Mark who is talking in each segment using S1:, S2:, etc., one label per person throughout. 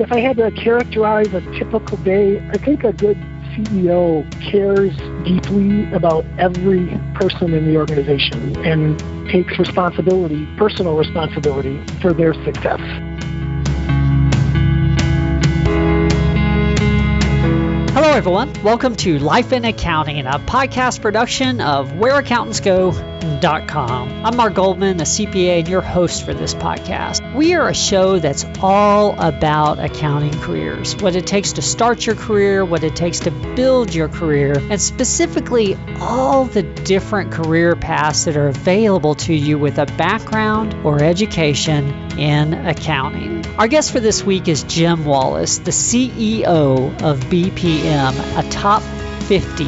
S1: if I had to characterize a typical day, I think a good CEO cares deeply about every person in the organization and takes responsibility, personal responsibility, for their success.
S2: Hello, everyone. Welcome to Life in Accounting, a podcast production of WhereAccountants.com. I'm Mark Goldman, a CPA, and your host for this podcast. We are a show that's all about accounting careers, what it takes to start your career, what it takes to build your career, and specifically all the different career paths that are available to you with a background or education in accounting. Our guest for this week is Jim Wallace, the CEO of BPM, a top 50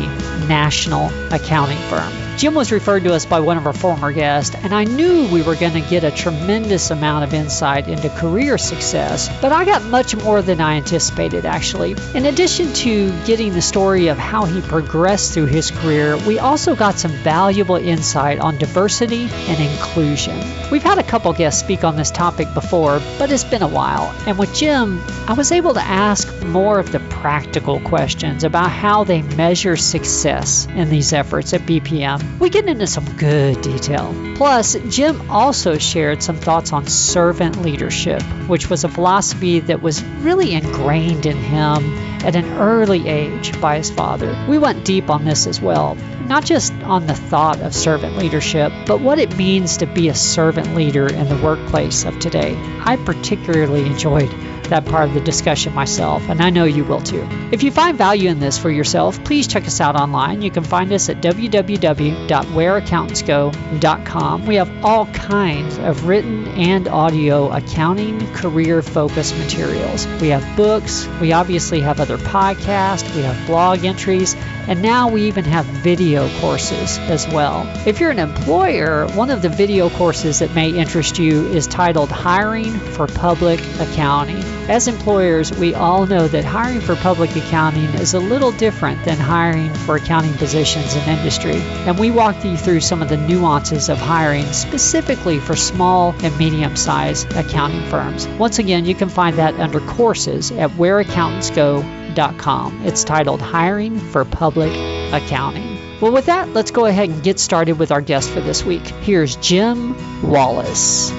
S2: national accounting firm. Jim was referred to us by one of our former guests, and I knew we were going to get a tremendous amount of insight into career success, but I got much more than I anticipated, actually. In addition to getting the story of how he progressed through his career, we also got some valuable insight on diversity and inclusion. We've had a couple guests speak on this topic before, but it's been a while, and with Jim, I was able to ask more of the practical questions about how they measure success in these efforts at BPM. We get into some good detail. Plus, Jim also shared some thoughts on servant leadership, which was a philosophy that was really ingrained in him at an early age by his father. We went deep on this as well, not just on the thought of servant leadership, but what it means to be a servant leader in the workplace of today. I particularly enjoyed that part of the discussion myself, and I know you will too. If you find value in this for yourself, please check us out online. You can find us at www.whereaccountantsgo.com. We have all kinds of written and audio accounting career focused materials. We have books, we obviously have other podcasts, we have blog entries, and now we even have video courses as well. If you're an employer, one of the video courses that may interest you is titled Hiring for Public Accounting. As employers, we all know that hiring for public accounting is a little different than hiring for accounting positions in industry. And we walk you through some of the nuances of hiring specifically for small and medium-sized accounting firms. Once again, you can find that under courses at whereaccountantsgo.com. It's titled Hiring for Public Accounting. Well, with that, let's go ahead and get started with our guest for this week. Here's Jim Wallace.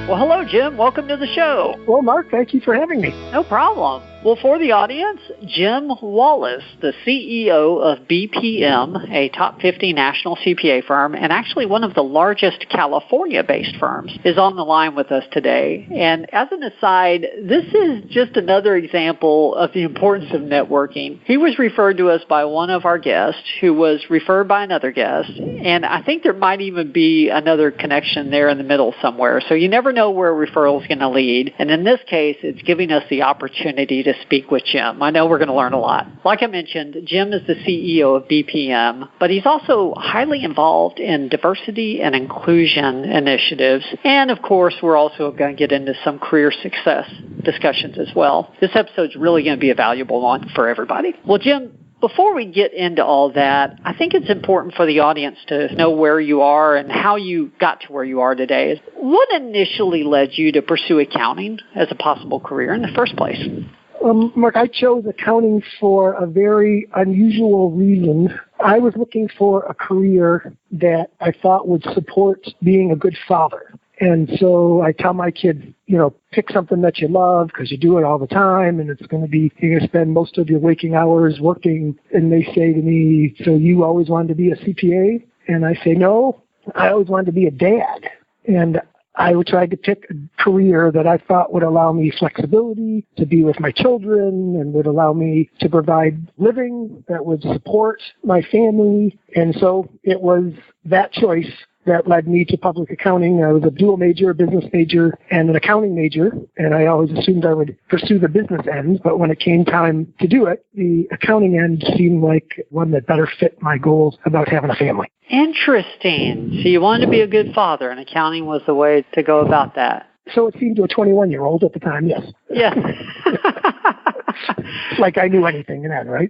S2: Well, hello, Jim. Welcome to the show.
S1: Well, Mark, thank you for having me.
S2: No problem. Well, for the audience, Jim Wallace, the CEO of BPM, a top 50 national CPA firm, and actually one of the largest California-based firms, is on the line with us today. And as an aside, this is just another example of the importance of networking. He was referred to us by one of our guests, who was referred by another guest, and I think there might even be another connection there in the middle somewhere. So you never know where a referral is going to lead. And in this case, it's giving us the opportunity to speak with Jim. I know we're going to learn a lot. Like I mentioned, Jim is the CEO of BPM, but he's also highly involved in diversity and inclusion initiatives. And of course, we're also going to get into some career success discussions as well. This episode's really going to be a valuable one for everybody. Well, Jim, before we get into all that, I think it's important for the audience to know where you are and how you got to where you are today. What initially led you to pursue accounting as a possible career in the first place?
S1: Mark, I chose accounting for a very unusual reason. I was looking for a career that I thought would support being a good father. And so I tell my kids, pick something that you love because you do it all the time, and it's going to be, you're going to spend most of your waking hours working. And they say to me, so you always wanted to be a CPA? And I say, no, I always wanted to be a dad. And I tried to pick a career that I thought would allow me flexibility to be with my children and would allow me to provide living that would support my family. And so it was that choice that led me to public accounting. I was a dual major, a business major, and an accounting major, and I always assumed I would pursue the business end, but when it came time to do it, the accounting end seemed like one that better fit my goals about having a family.
S2: Interesting. So you wanted to be a good father, and accounting was the way to go about that.
S1: So it seemed to a 21-year-old at the time, yes.
S2: Yes.
S1: like I knew anything then, right?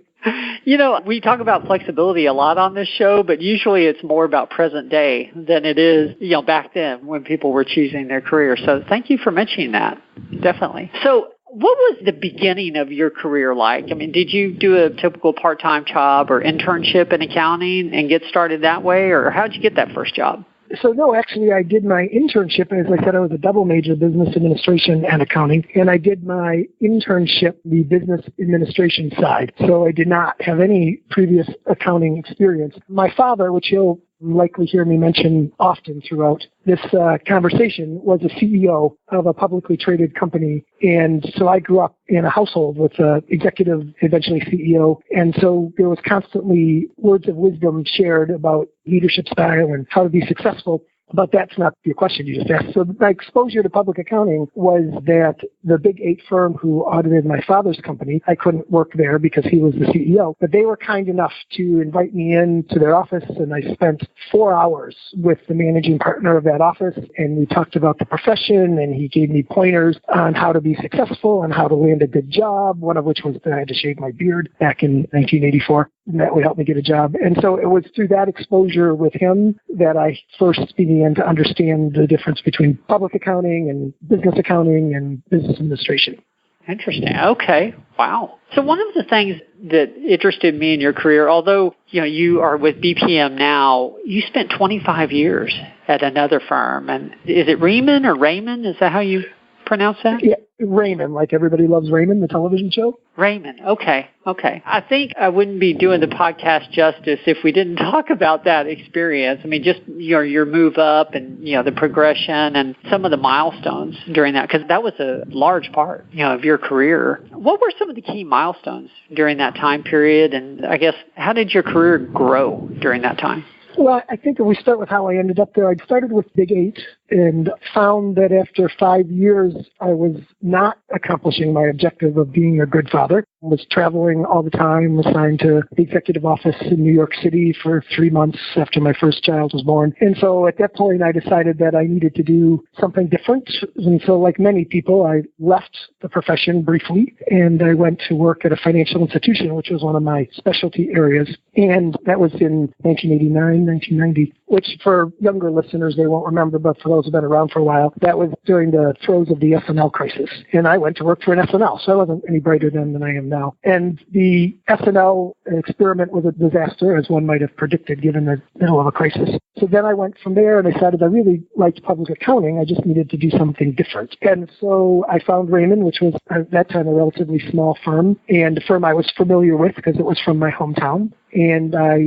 S3: We talk about flexibility a lot on this show, but usually it's more about present day than it is, back then when people were choosing their career. So thank you for mentioning that. Definitely. So what was the beginning of your career like? I mean, did you do a typical part-time job or internship in accounting and get started that way, or how did you get that first job?
S1: So no, actually I did my internship, and as I said, I was a double major, business administration and accounting, and I did my internship, the business administration side. So I did not have any previous accounting experience. My father, which you'll likely hear me mention often throughout this conversation, was a CEO of a publicly traded company. And so I grew up in a household with an executive, eventually CEO. And so there was constantly words of wisdom shared about leadership style and how to be successful. But that's not your question you just asked. So my exposure to public accounting was that the Big 8 firm who audited my father's company, I couldn't work there because he was the CEO, but they were kind enough to invite me into their office, and I spent 4 hours with the managing partner of that office, and we talked about the profession, and he gave me pointers on how to be successful and how to land a good job, one of which was that I had to shave my beard back in 1984. And that would help me get a job. And so it was through that exposure with him that I first began to understand the difference between public accounting and business administration.
S3: Interesting. Okay. Wow. So one of the things that interested me in your career, although you are with BPM now, you spent 25 years at another firm. And is it Raymond or Raymond? Is that how you pronounce that?
S1: Yeah, Raymond, like everybody loves Raymond, the television show.
S3: Raymond. Okay. I think I wouldn't be doing the podcast justice if we didn't talk about that experience. I mean, just your move up and the progression and some of the milestones during that, because that was a large part of your career. What were some of the key milestones during that time period? And I guess, how did your career grow during that time?
S1: Well, I think if we start with how I ended up there, I started with Big 8 and found that after 5 years, I was not accomplishing my objective of being a good father. I was traveling all the time, assigned to the executive office in New York City for 3 months after my first child was born. And so at that point, I decided that I needed to do something different. And so like many people, I left the profession briefly, and I went to work at a financial institution, which was one of my specialty areas. And that was in 1989, 1990, which for younger listeners, they won't remember, but for those who've been around for a while, that was during the throes of the S&L crisis. And I went to work for an S&L, so I wasn't any brighter then than I am now. And the S&L experiment was a disaster, as one might have predicted, given the middle of a crisis. So then I went from there and I decided I really liked public accounting. I just needed to do something different. And so I found Raymond, which was at that time a relatively small firm, and a firm I was familiar with because it was from my hometown. And I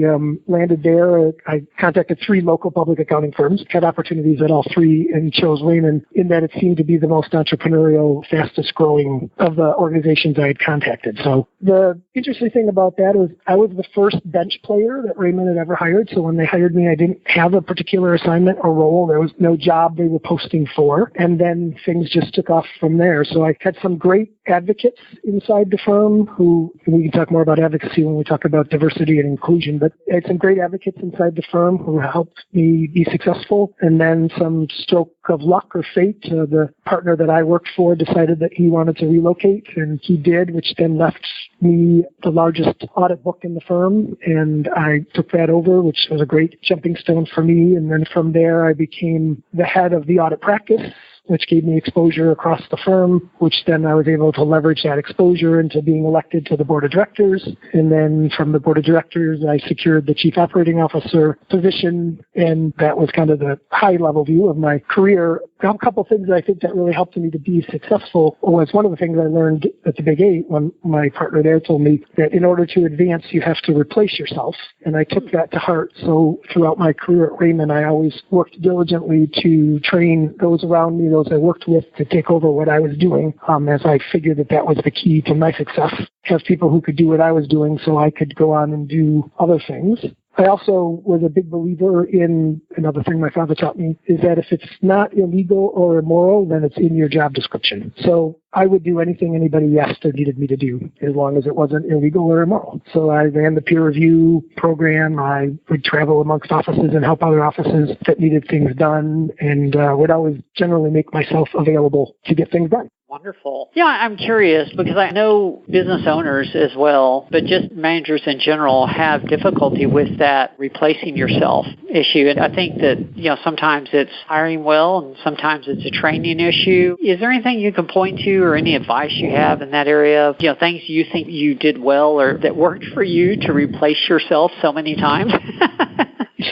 S1: landed there. I contacted 3 local public accounting firms, had opportunities at all 3, and chose Raymond in that it seemed to be the most entrepreneurial, fastest growing of the organizations I had contacted. So the interesting thing about that is I was the first bench player that Raymond had ever hired. So when they hired me, I didn't have a particular assignment or role. There was no job they were posting for. And then things just took off from there. So I had some great advocates inside the firm who, we can talk more about advocacy when we talk about diversity and inclusion, but I had some great advocates inside the firm who helped me be successful. And then some stroke of luck or fate, the partner that I worked for decided that he wanted to relocate, and he did, which then left me the largest audit book in the firm, and I took that over, which was a great jumping stone for me. And then from there, I became the head of the audit practice, which gave me exposure across the firm, which then I was able to leverage that exposure into being elected to the board of directors. And then from the board of directors, I secured the chief operating officer position, and that was kind of the high-level view of my career. A couple of things I think that really helped me to be successful was one of the things I learned at the Big 8 when my partner there told me that in order to advance, you have to replace yourself. And I took that to heart. So throughout my career at Raymond, I always worked diligently to train those around me, those I worked with, to take over what I was doing, as I figured that that was the key to my success. Have people who could do what I was doing so I could go on and do other things. I also was a big believer in another thing my father taught me, is that if it's not illegal or immoral, then it's in your job description. So I would do anything anybody asked or needed me to do, as long as it wasn't illegal or immoral. So I ran the peer review program. I would travel amongst offices and help other offices that needed things done, and would always generally make myself available to get things done.
S3: Wonderful. Yeah, I'm curious because I know business owners as well, but just managers in general have difficulty with that replacing yourself issue. And I think that, sometimes it's hiring well and sometimes it's a training issue. Is there anything you can point to or any advice you have in that area of, things you think you did well or that worked for you to replace yourself so many times?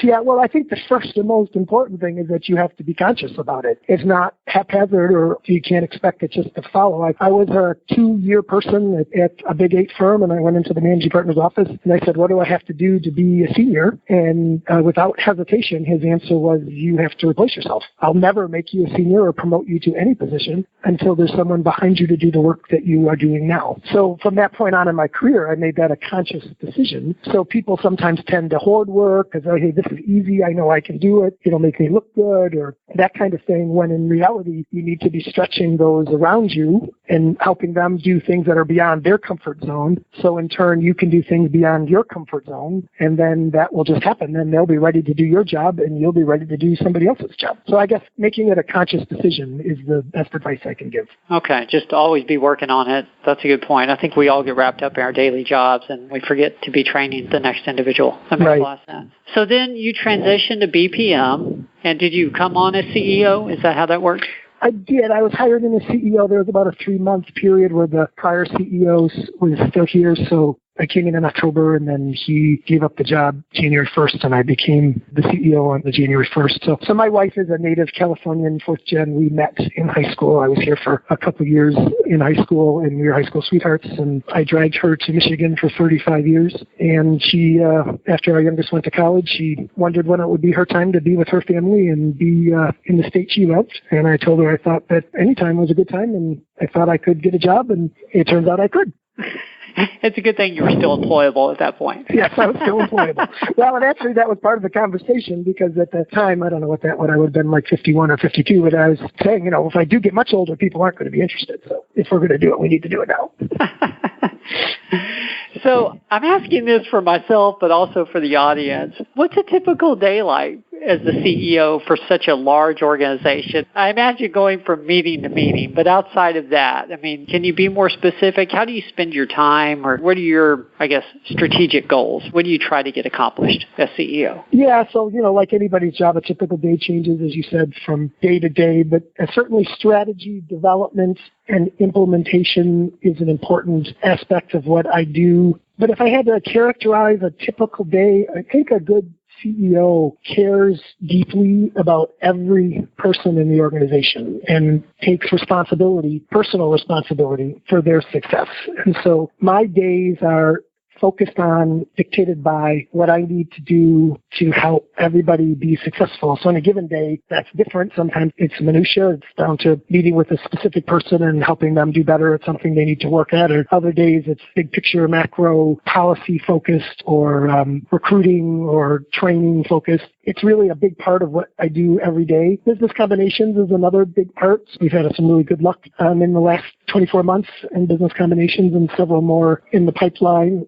S1: Yeah, well, I think the first and most important thing is that you have to be conscious about it. It's not haphazard, or you can't expect it just to follow. I was a 2-year person at a big 8 firm, and I went into the managing partner's office, and I said, what do I have to do to be a senior? And without hesitation, his answer was, you have to replace yourself. I'll never make you a senior or promote you to any position until there's someone behind you to do the work that you are doing now. So from that point on in my career, I made that a conscious decision. So people sometimes tend to hoard work because, hey, this is easy, I know I can do it, it'll make me look good, or that kind of thing, when in reality, you need to be stretching those around you and helping them do things that are beyond their comfort zone. So in turn, you can do things beyond your comfort zone, and then that will just happen. Then they'll be ready to do your job, and you'll be ready to do somebody else's job. So I guess making it a conscious decision is the best advice I can give.
S3: Okay, just always be working on it. That's a good point. I think we all get wrapped up in our daily jobs, and we forget to be training the next individual. That makes a lot of sense. So then you transitioned to BPM, and did you come on as CEO? Is that how that worked?
S1: I did. I was hired in as CEO. There was about a 3-month period where the prior CEO was still here, so I came in October, and then he gave up the job January 1st, and I became the CEO on the January 1st. So my wife is a native Californian, 4th gen. We met in high school. I was here for a couple of years in high school, and we were high school sweethearts, and I dragged her to Michigan for 35 years. And she, after our youngest went to college, she wondered when it would be her time to be with her family and be in the state she loved. And I told her I thought that any time was a good time, and I thought I could get a job, and it turns out I could.
S3: It's a good thing you were still employable at that point.
S1: Yes, I was still employable. Well, and actually that was part of the conversation, because at that time, I don't know what I would have been, like 51 or 52, but I was saying, if I do get much older, people aren't going to be interested. So if we're going to do it, we need to do it now.
S3: So I'm asking this for myself, but also for the audience. What's a typical day like as the CEO for such a large organization? I imagine going from meeting to meeting, but outside of that, can you be more specific? How do you spend your time, or what are your, strategic goals? What do you try to get accomplished as CEO?
S1: Yeah, so, like anybody's job, a typical day changes, as you said, from day to day, but certainly strategy, development, and implementation is an important aspect of what I do. But if I had to characterize a typical day, I think a good CEO cares deeply about every person in the organization and takes personal responsibility for their success. And so my days are focused on, dictated by what I need to do to help everybody be successful. So on a given day, that's different. Sometimes it's minutia. It's down to meeting with a specific person and helping them do better at something they need to work at. Or other days, it's big picture, macro, policy focused, or recruiting or training focused. It's really a big part of what I do every day. Business combinations is another big part. We've had some really good luck in the last 24 months in business combinations, and several more in the pipeline.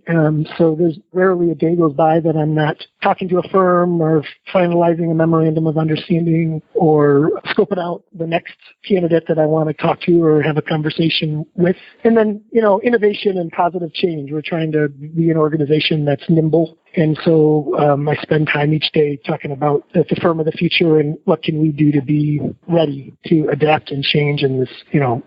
S1: So there's rarely a day goes by that I'm not talking to a firm or finalizing a memorandum of understanding or scoping out the next candidate that I want to talk to or have a conversation with. And then, innovation and positive change. We're trying to be an organization that's nimble. And so I spend time each day talking about the firm of the future and what can we do to be ready to adapt and change in this,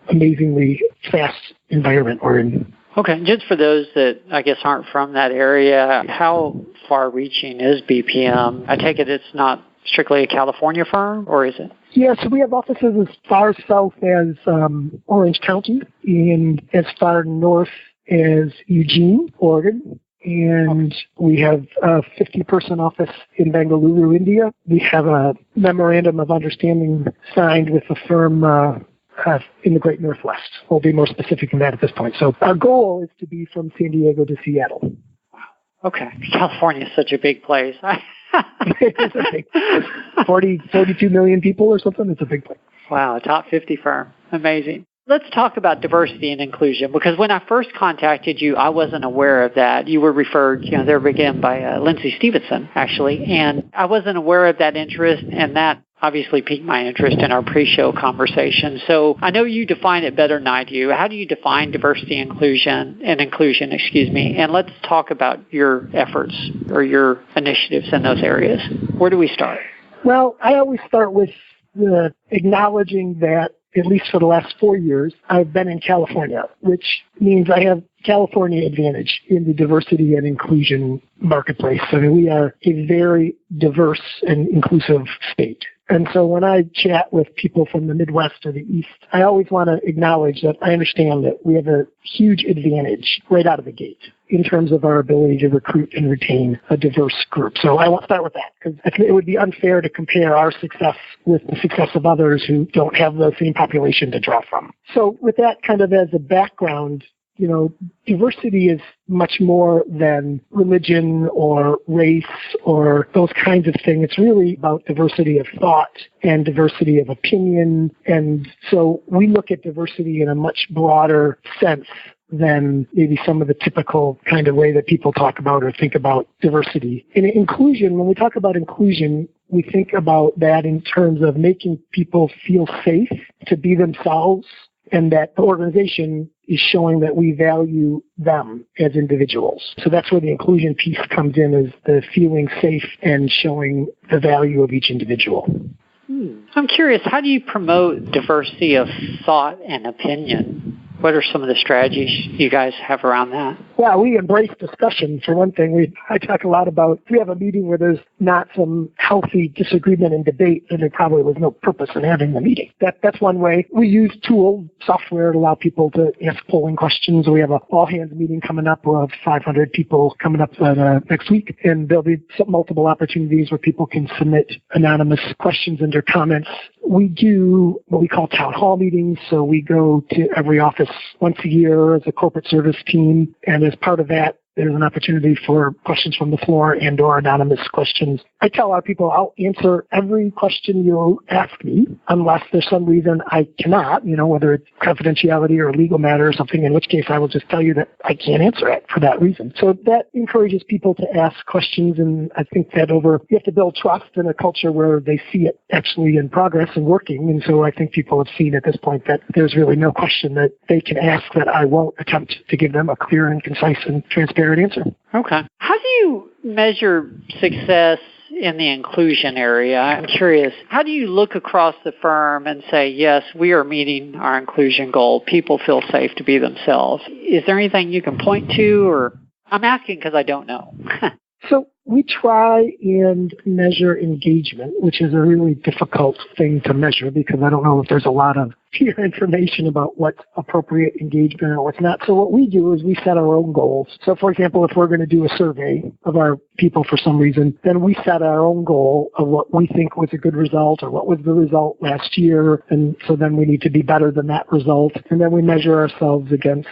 S1: amazingly fast environment we're in.
S3: Okay, just for those that aren't from that area, how far-reaching is BPM? I take it it's not strictly a California firm, or is it?
S1: Yeah, so we have offices as far south as Orange County and as far north as Eugene, Oregon. And we have a 50-person office in Bengaluru, India. We have a memorandum of understanding signed with a firm in the Great Northwest. We'll be more specific than that at this point. So our goal is to be from San Diego to Seattle.
S3: Wow. Okay. California is such a big place.
S1: It's a big place. 42 million people or something. It's a big place.
S3: Wow, a top 50 firm. Amazing. Let's talk about diversity and inclusion, because when I first contacted you, I wasn't aware of that. You were referred, there again by Lindsay Stevenson, actually, and I wasn't aware of that interest, and that obviously piqued my interest in our pre-show conversation. So I know you define it better than I do. How do you define diversity and inclusion, And let's talk about your efforts or your initiatives in those areas. Where do we start?
S1: Well, I always start with acknowledging that, at least for the last 4 years, I've been in California, which means I have California advantage in the diversity and inclusion marketplace. I mean, we are a very diverse and inclusive state. And so when I chat with people from the Midwest or the East, I always want to acknowledge that I understand that we have a huge advantage right out of the gate in terms of our ability to recruit and retain a diverse group. So I want to start with that, because I think it would be unfair to compare our success with the success of others who don't have the same population to draw from. So with that kind of as a background, diversity is much more than religion or race or those kinds of things. It's really about diversity of thought and diversity of opinion. And so we look at diversity in a much broader sense than maybe some of the typical kind of way that people talk about or think about diversity. In inclusion, when we talk about inclusion, we think about that in terms of making people feel safe to be themselves, and that the organization is showing that we value them as individuals. So that's where the inclusion piece comes in, is the feeling safe and showing the value of each individual.
S3: I'm curious, how do you promote diversity of thought and opinion? What are some of the strategies you guys have around that?
S1: Well, we embrace discussion, for one thing. I talk a lot about, if we have a meeting where there's not some healthy disagreement and debate, then there probably was no purpose in having the meeting. That's one way. We use software to allow people to ask polling questions. We have an all-hands meeting coming up. We'll have 500 people coming up next week, and there'll be multiple opportunities where people can submit anonymous questions and their comments. We do what we call town hall meetings, so we go to every office once a year as a corporate service team, and as part of that, there's an opportunity for questions from the floor and or anonymous questions. I tell our people I'll answer every question you ask me unless there's some reason I cannot, whether it's confidentiality or a legal matter or something, in which case I will just tell you that I can't answer it for that reason. So that encourages people to ask questions, and I think that you have to build trust in a culture where they see it actually in progress and working. And so I think people have seen at this point that there's really no question that they can ask that I won't attempt to give them a clear and concise and transparent answer.
S3: Okay. How do you measure success in the inclusion area? I'm curious, how do you look across the firm and say, yes, we are meeting our inclusion goal, people feel safe to be themselves? Is there anything you can point to? Or I'm asking because I don't know.
S1: So we try and measure engagement, which is a really difficult thing to measure because I don't know if there's a lot of peer information about what's appropriate engagement or what's not. So what we do is we set our own goals. So for example, if we're going to do a survey of our people for some reason, then we set our own goal of what we think was a good result or what was the result last year. And so then we need to be better than that result. And then we measure ourselves against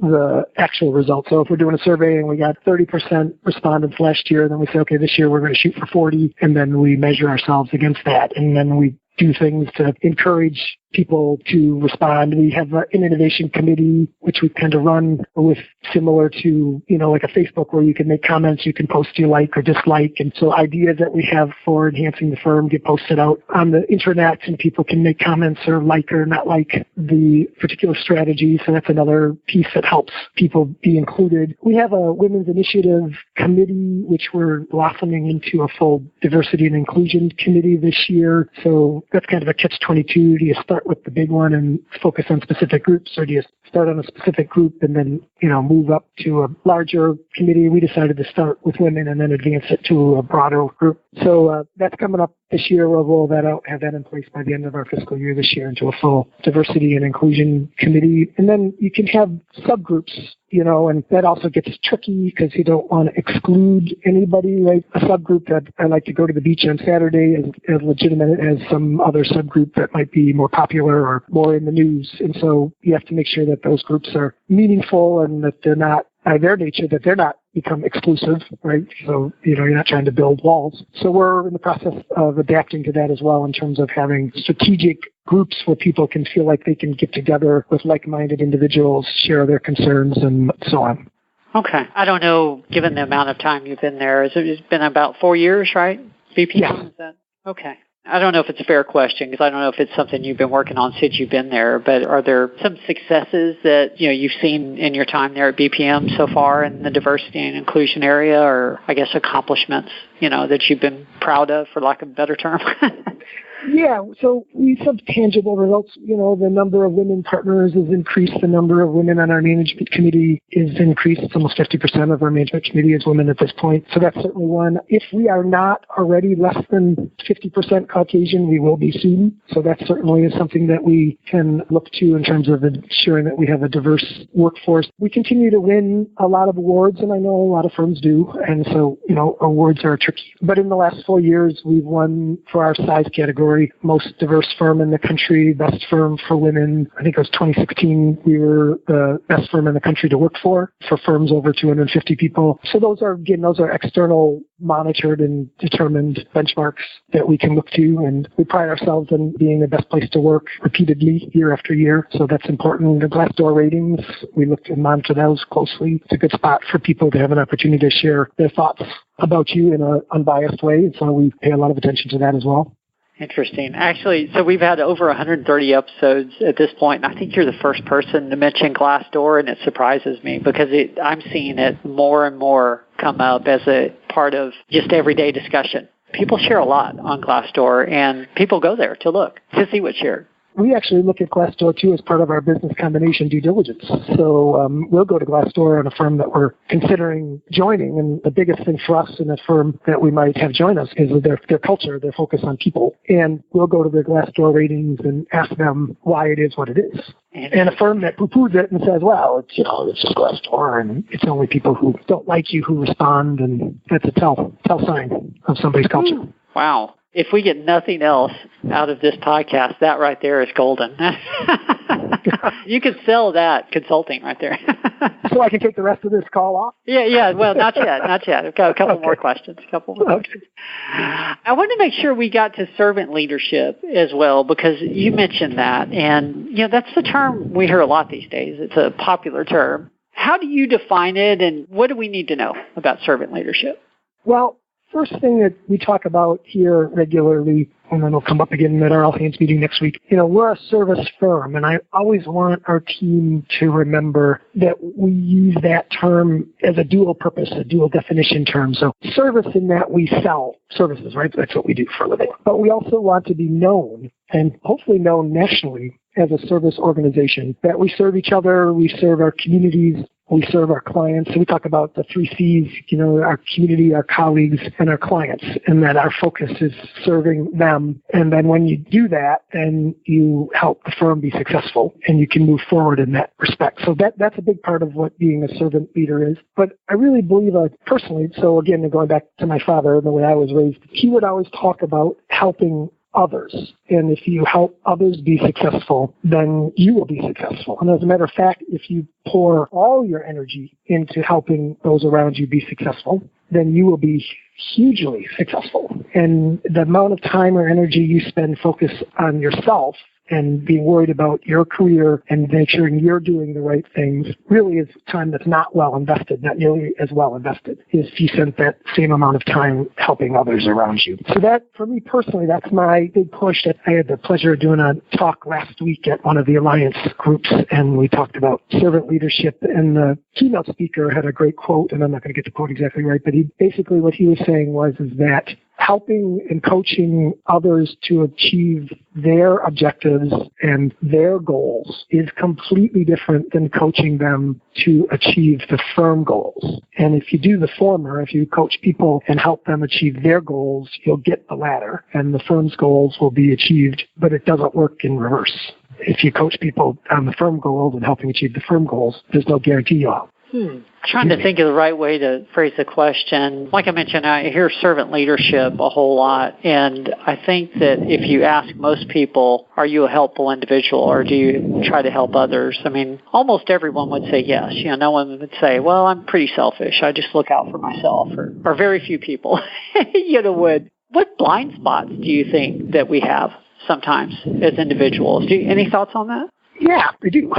S1: the actual results. So if we're doing a survey and we got 30% respondents last year, then we say, okay, this year we're going to shoot for 40, and then we measure ourselves against that. And then we do things to encourage people to respond. We have an innovation committee, which we kind of run with similar to, like a Facebook where you can make comments, you can post you like or dislike. And so ideas that we have for enhancing the firm get posted out on the internet, and people can make comments or like or not like the particular strategy. So that's another piece that helps people be included. We have a women's initiative committee, which we're blossoming into a full diversity and inclusion committee this year. So that's kind of a catch-22. Do you start with the big one and focus on specific groups, or do you start on a specific group and then, move up to a larger committee? We decided to start with women and then advance it to a broader group. So that's coming up this year. We'll roll that out, have that in place by the end of our fiscal year this year into a full diversity and inclusion committee. And then you can have subgroups, and that also gets tricky because you don't want to exclude anybody, right? A subgroup that I like to go to the beach on Saturday is as legitimate as some other subgroup that might be more popular or more in the news. And so you have to make sure that those groups are meaningful and that they're not, by their nature, that they're not become exclusive, right? So, you're not trying to build walls. So we're in the process of adapting to that as well in terms of having strategic groups where people can feel like they can get together with like-minded individuals, share their concerns, and so on.
S3: Okay. I don't know, given the amount of time you've been there, it's been about 4 years, right? BPM?
S1: Yeah.
S3: Is that? Okay. I don't know if it's a fair question because I don't know if it's something you've been working on since you've been there, but are there some successes that you've seen in your time there at BPM so far in the diversity and inclusion area, or I guess accomplishments, that you've been proud of, for lack of a better term?
S1: Yeah, so we have tangible results. The number of women partners has increased. The number of women on our management committee is increased. It's almost 50% of our management committee is women at this point. So that's certainly one. If we are not already less than 50% Caucasian, we will be soon. So that certainly is something that we can look to in terms of ensuring that we have a diverse workforce. We continue to win a lot of awards, and I know a lot of firms do. And so, awards are tricky. But in the last 4 years, we've won for our size category, most diverse firm in the country, best firm for women. I think it was 2016. We were the best firm in the country to work for firms over 250 people. So those are external monitored and determined benchmarks that we can look to. And we pride ourselves in being the best place to work repeatedly year after year. So that's important. The Glassdoor ratings, we look and monitor those closely. It's a good spot for people to have an opportunity to share their thoughts about you in an unbiased way. So we pay a lot of attention to that as well.
S3: Interesting. Actually, so we've had over 130 episodes at this point, and I think you're the first person to mention Glassdoor, and it surprises me because I'm seeing it more and more come up as a part of just everyday discussion. People share a lot on Glassdoor, and people go there to look, to see what's shared.
S1: We actually look at Glassdoor, too, as part of our business combination due diligence. So we'll go to Glassdoor on a firm that we're considering joining. And the biggest thing for us in a firm that we might have join us is their culture, their focus on people. And we'll go to their Glassdoor ratings and ask them why it is what it is. And a firm that poo-poos it and says, well, it's just Glassdoor, and it's only people who don't like you who respond, and that's a tell sign of somebody's culture.
S3: Wow. If we get nothing else out of this podcast, that right there is golden. You could sell that consulting right there.
S1: So I can take the rest of this call off?
S2: Yeah. Well, not yet. I've got a couple more questions. I want to make sure we got to servant leadership as well, because you mentioned that. And, that's the term we hear a lot these days. It's a popular term. How do you define it, and what do we need to know about servant leadership?
S1: Well, first thing that we talk about here regularly, and then it'll come up again at our all-hands meeting next week, we're a service firm, and I always want our team to remember that we use that term as a dual purpose, a dual definition term. So service in that we sell services, right? That's what we do for a living. But we also want to be known, and hopefully known nationally, as a service organization, that we serve each other, we serve our communities, we serve our clients. So we talk about the 3 C's, our community, our colleagues, and our clients, and that our focus is serving them. And then when you do that, then you help the firm be successful, and you can move forward in that respect. So that's a big part of what being a servant leader is. But I really believe personally, so again, going back to my father and the way I was raised, he would always talk about helping others. And if you help others be successful, then you will be successful. And as a matter of fact, if you pour all your energy into helping those around you be successful, then you will be hugely successful. And the amount of time or energy you spend focused on yourself and being worried about your career and make sure you're doing the right things really is time that's not well invested, not nearly as well invested as if you spent that same amount of time helping others around you. So that, for me personally, that's my big push. I had the pleasure of doing a talk last week at one of the Alliance groups, and we talked about servant leadership, and the keynote speaker had a great quote, and I'm not going to get the quote exactly right, but basically what he was saying was that helping and coaching others to achieve their objectives and their goals is completely different than coaching them to achieve the firm goals. And if you do the former, if you coach people and help them achieve their goals, you'll get the latter, and the firm's goals will be achieved, but it doesn't work in reverse. If you coach people on the firm goals and helping achieve the firm goals, there's no guarantee you'll.
S3: Trying to think of the right way to phrase the question. Like I mentioned, I hear servant leadership a whole lot, and I think that if you ask most people, are you a helpful individual or do you try to help others? I mean, almost everyone would say yes. No one would say, well, I'm pretty selfish. I just look out for myself, or very few people would. What blind spots do you think that we have sometimes as individuals? Any thoughts on that?
S1: Yeah, I do.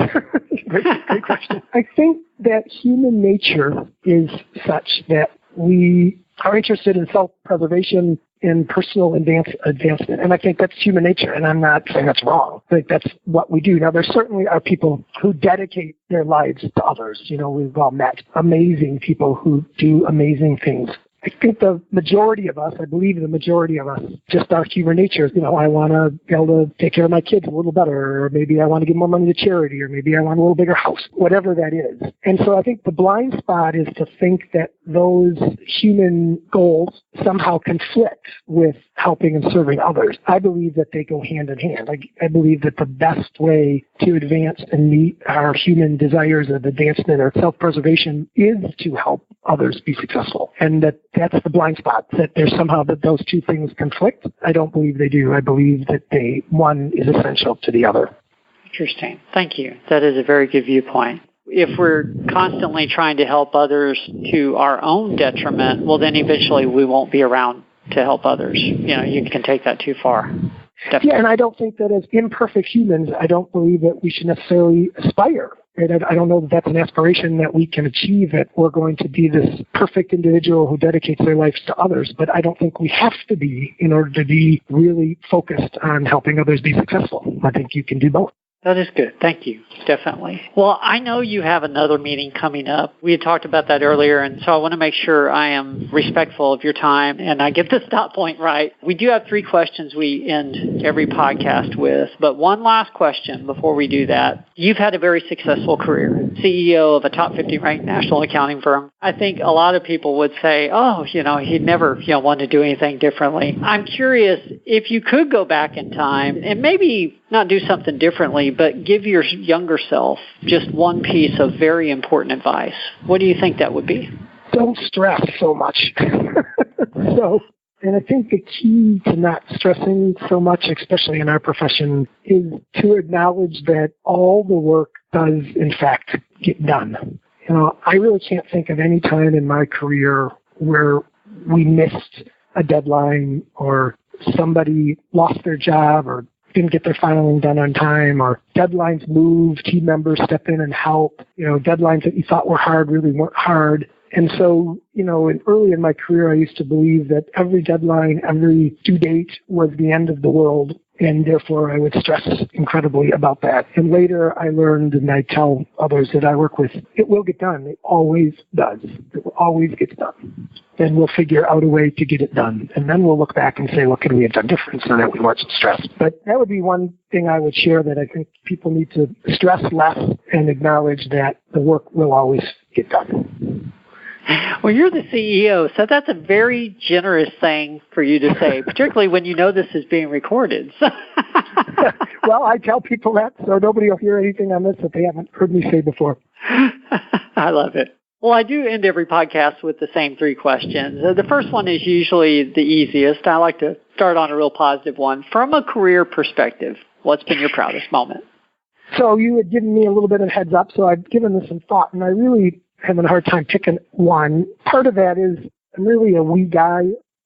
S1: Great question. I think that human nature is such that we are interested in self-preservation in personal advancement. And I think that's human nature, and I'm not saying that's wrong. I think that's what we do. Now, there certainly are people who dedicate their lives to others. We've all met amazing people who do amazing things. I think the majority of us, I believe the majority of us, just our human nature, I want to be able to take care of my kids a little better, or maybe I want to give more money to charity, or maybe I want a little bigger house, whatever that is. And so I think the blind spot is to think that those human goals somehow conflict with helping and serving others. I believe that they go hand in hand. I believe that the best way to advance and meet our human desires of advancement or self-preservation is to help others be successful. And that's the blind spot, that there's somehow that those two things conflict. I don't believe they do. I believe that one is essential to the other.
S3: Interesting. Thank you. That is a very good viewpoint. If we're constantly trying to help others to our own detriment, well, then eventually we won't be around to help others. You can take that too far. Definitely.
S1: Yeah, and I don't think that as imperfect humans, I don't believe that we should necessarily aspire. I don't know that that's an aspiration that we can achieve, that we're going to be this perfect individual who dedicates their lives to others, but I don't think we have to be in order to be really focused on helping others be successful. I think you can do both.
S3: That is good. Thank you. Definitely. Well, I know you have another meeting coming up. We had talked about that earlier, and so I want to make sure I am respectful of your time and I get the stop point right. We do have 3 questions we end every podcast with, but one last question before we do that. You've had a very successful career, CEO of a top 50 ranked national accounting firm. I think a lot of people would say, he'd never, want to do anything differently. I'm curious if you could go back in time and maybe not do something differently, but give your younger self just one piece of very important advice. What do you think that would be?
S1: Don't stress so much. And I think the key to not stressing so much, especially in our profession, is to acknowledge that all the work does, in fact, get done. I really can't think of any time in my career where we missed a deadline, or somebody lost their job, or didn't get their filing done on time, or deadlines move, team members step in and help. Deadlines that you thought were hard really weren't hard. And so, early in my career, I used to believe that every deadline, every due date was the end of the world, and therefore I would stress incredibly about that. And later I learned, and I tell others that I work with, it will get done. It always does. It always gets done. Then we'll figure out a way to get it done. And then we'll look back and say, what could we have done different so that we weren't stressed? But that would be one thing I would share, that I think people need to stress less and acknowledge that the work will always get done.
S3: Well, you're the CEO, so that's a very generous thing for you to say, particularly when you know this is being recorded.
S1: Well, I tell people that, so nobody will hear anything on this that they haven't heard me say before.
S3: I love it. Well, I do end every podcast with the same 3 questions. The first one is usually the easiest. I like to start on a real positive one. From a career perspective, what's been your proudest moment?
S1: So you had given me a little bit of heads up, so I've given this some thought, and I really having a hard time picking one. Part of that is I'm really a we guy.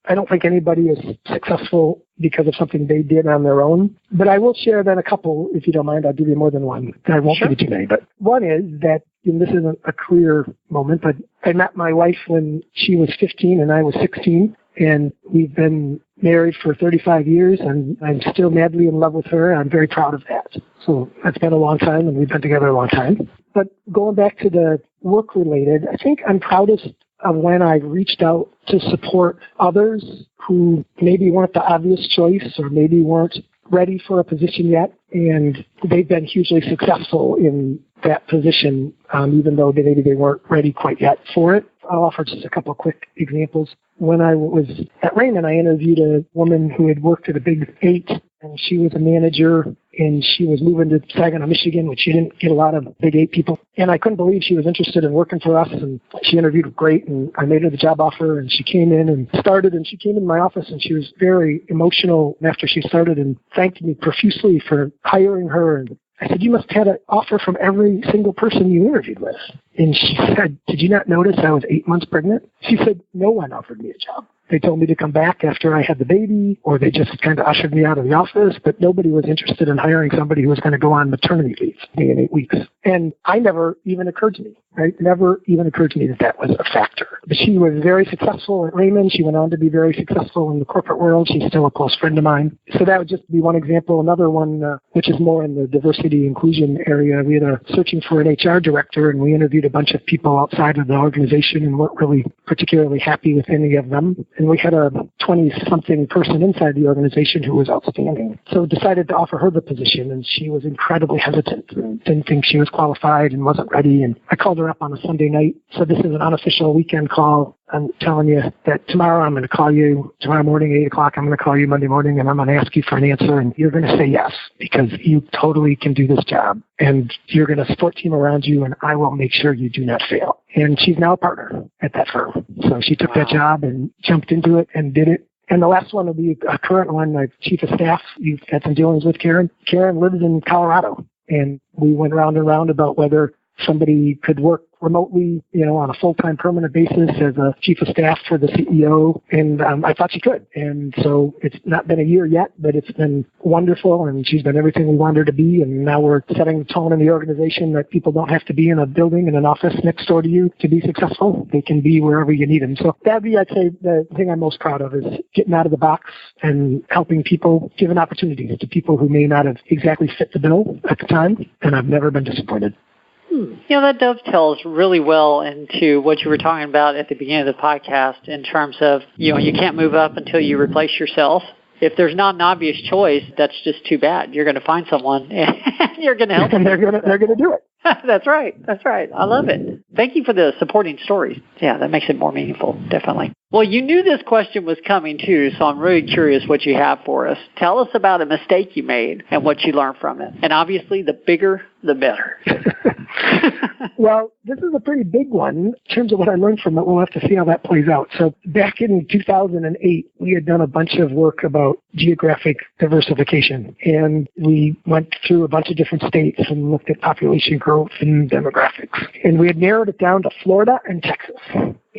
S1: I don't think anybody is successful because of something they did on their own. But I will share then a couple, if you don't mind. I'll give you more than one. I won't give you too many. But one is that, and this isn't a career moment, but I met my wife when she was 15 and I was 16. And we've been married for 35 years, and I'm still madly in love with her. I'm very proud of that. So that's been a long time, and we've been together a long time. But going back to the work-related, I think I'm proudest of when I reached out to support others who maybe weren't the obvious choice, or maybe weren't ready for a position yet, and they've been hugely successful in that position, even though maybe they weren't ready quite yet for it. I'll offer just a couple of quick examples. When I was at Raymond, I interviewed a woman who had worked at a big 8, and she was a manager, and she was moving to Saginaw, Michigan, which she didn't get a lot of big 8 people. And I couldn't believe she was interested in working for us, and she interviewed great, and I made her the job offer, and she came in and started, and she came in my office, and she was very emotional after she started and thanked me profusely for hiring her. And I said, you must have had an offer from every single person you interviewed with. And she said, did you not notice I was 8 months pregnant? She said, no one offered me a job. They told me to come back after I had the baby, or they just kind of ushered me out of the office, but nobody was interested in hiring somebody who was going to go on maternity leave in 8 weeks. And I never even occurred to me, right? Never even occurred to me that that was a factor. But she was very successful at Raymond. She went on to be very successful in the corporate world. She's still a close friend of mine. So that would just be one example. Another one, which is more in the diversity inclusion area, we had searching for an HR director, and we interviewed a bunch of people outside of the organization and weren't really particularly happy with any of them. And we had a 20-something person inside the organization who was outstanding. So decided to offer her the position, and she was incredibly hesitant and didn't think she was qualified and wasn't ready. And I called her up on a Sunday night. So this is an unofficial weekend call. I'm telling you that tomorrow I'm going to call you, tomorrow morning, 8 o'clock, I'm going to call you Monday morning, and I'm going to ask you for an answer, and you're going to say yes, because you totally can do this job, and you're going to support team around you, and I will make sure you do not fail. And she's now a partner at that firm. So she took that job and jumped into it and did it. And the last one will be a current one, my chief of staff. You've had some dealings with Karen. Karen lives in Colorado, and we went round and round about whether somebody could work remotely, on a full-time permanent basis as a chief of staff for the CEO, and I thought she could. And so it's not been a year yet, but it's been wonderful, and she's been everything we wanted her to be, and now we're setting the tone in the organization that people don't have to be in a building, in an office next door to you to be successful. They can be wherever you need them. So that'd be, I'd say, the thing I'm most proud of is getting out of the box and helping people, giving opportunities to people who may not have exactly fit the bill at the time, and I've never been disappointed.
S3: That dovetails really well into what you were talking about at the beginning of the podcast in terms of, you can't move up until you replace yourself. If there's not an obvious choice, that's just too bad. You're going to find someone and you're going to help them.
S1: And they're going to do it.
S3: That's right. I love it. Thank you for the supporting stories. Yeah, that makes it more meaningful, definitely. Well, you knew this question was coming too, so I'm really curious what you have for us. Tell us about a mistake you made and what you learned from it. And obviously, the bigger, the better.
S1: Well, this is a pretty big one. In terms of what I learned from it, we'll have to see how that plays out. So back in 2008, we had done a bunch of work about geographic diversification. And we went through a bunch of different states and looked at population growth and demographics. And we had narrowed it down to Florida and Texas.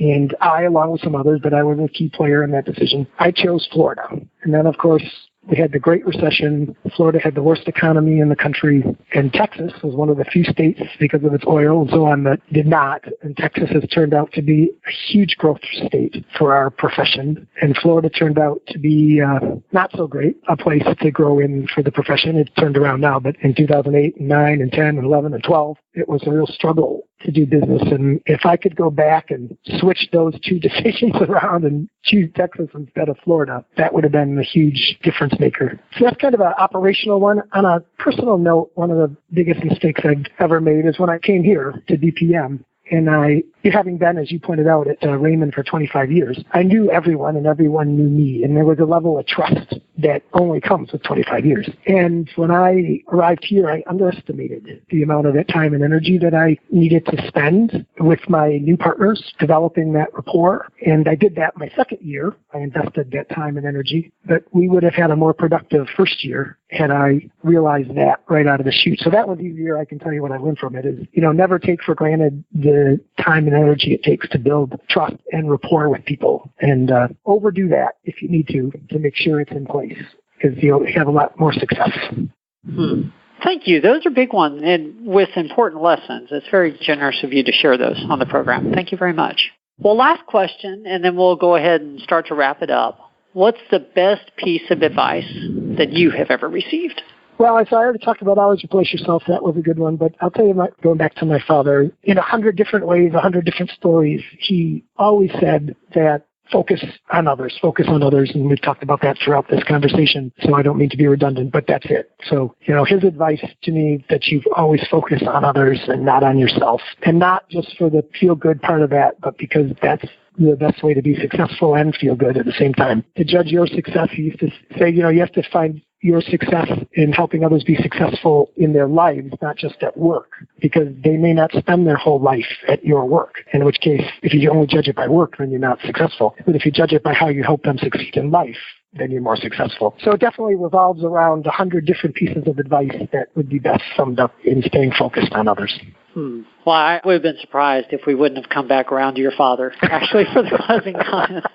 S1: And I, along with some others, but I was a key player in that decision, I chose Florida. And then, of course, we had the Great Recession. Florida had the worst economy in the country, and Texas was one of the few states, because of its oil and so on, that did not. And Texas has turned out to be a huge growth state for our profession. And Florida turned out to be not so great a place to grow in for the profession. It turned around now, but in 2008 and 9 and 10 and 11 and 12, it was a real struggle to do business. And if I could go back and switch those two decisions around and choose Texas instead of Florida, that would have been a huge difference maker. So that's kind of an operational one. On a personal note, one of the biggest mistakes I've ever made is when I came here to BPM. And having been, as you pointed out, at Raymond for 25 years, I knew everyone and everyone knew me. And there was a level of trust that only comes with 25 years. And when I arrived here, I underestimated the amount of that time and energy that I needed to spend with my new partners, developing that rapport. And I did that my second year. I invested that time and energy. But we would have had a more productive first year had I realized that right out of the chute. So that was easier. I can tell you what I learned from it is, never take for granted the time and energy it takes to build trust and rapport with people, and overdo that if you need to make sure it's in place, because you'll have a lot more success.
S3: Thank you. Those are big ones and with important lessons. It's very generous of you to share those on the program. Thank you very much. Well, last question, and then we'll go ahead and start to wrap it up. What's the best piece of advice that you have ever received?
S1: Well, I already talked about always replace yourself. That was a good one. But I'll tell you, going back to my father, in 100 different ways, 100 different stories, he always said that focus on others. And we've talked about that throughout this conversation. So I don't mean to be redundant, but that's it. So, his advice to me that you always focus on others and not on yourself, and not just for the feel good part of that, but because that's the best way to be successful and feel good at the same time. To judge your success, he used to say, you have to find your success in helping others be successful in their lives, not just at work, because they may not spend their whole life at your work, in which case, if you only judge it by work, then you're not successful. But if you judge it by how you help them succeed in life, then you're more successful. So it definitely revolves around 100 different pieces of advice that would be best summed up in staying focused on others.
S3: Well, I would have been surprised if we wouldn't have come back around to your father, actually, for the closing comments.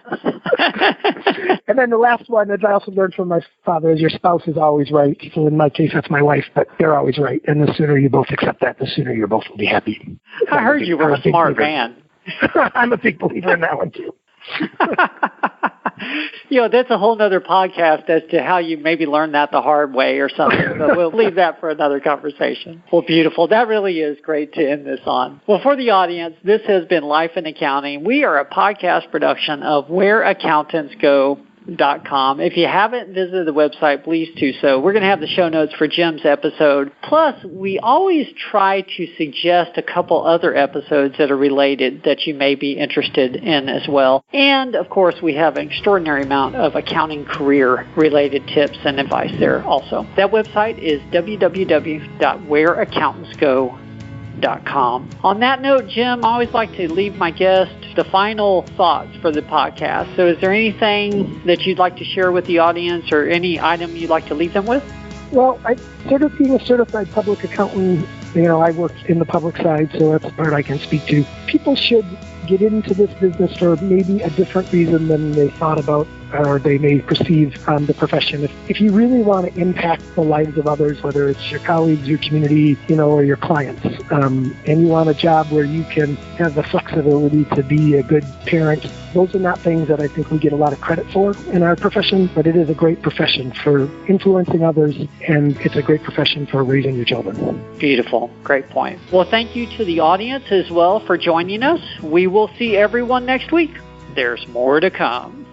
S1: And then the last one, as I also learned from my father, is your spouse is always right. So in my case, that's my wife, but they're always right. And the sooner you both accept that, the sooner you both will be happy.
S3: I heard you were a smart man.
S1: I'm a big believer in that one, too.
S3: That's a whole other podcast as to how you maybe learned that the hard way or something. But we'll leave that for another conversation. Well, beautiful. That really is great to end this on. Well, for the audience, this has been Life in Accounting. We are a podcast production of WhereAccountants.com. If you haven't visited the website, please do so. We're going to have the show notes for Jim's episode. Plus, we always try to suggest a couple other episodes that are related that you may be interested in as well. And, of course, we have an extraordinary amount of accounting career-related tips and advice there also. That website is www.whereaccountantsgo.com. On that note, Jim, I always like to leave my guests the final thoughts for the podcast. So is there anything that you'd like to share with the audience or any item you'd like to leave them with?
S1: Well, sort of being a certified public accountant, I worked in the public side, so that's the part I can speak to. People should get into this business for maybe a different reason than they thought about or they may perceive the profession. If you really want to impact the lives of others, whether it's your colleagues, your community, or your clients, and you want a job where you can have the flexibility to be a good parent, those are not things that I think we get a lot of credit for in our profession, but it is a great profession for influencing others, and it's a great profession for raising your children.
S3: Beautiful. Great point. Well, thank you to the audience as well for joining us. We will see everyone next week. There's more to come.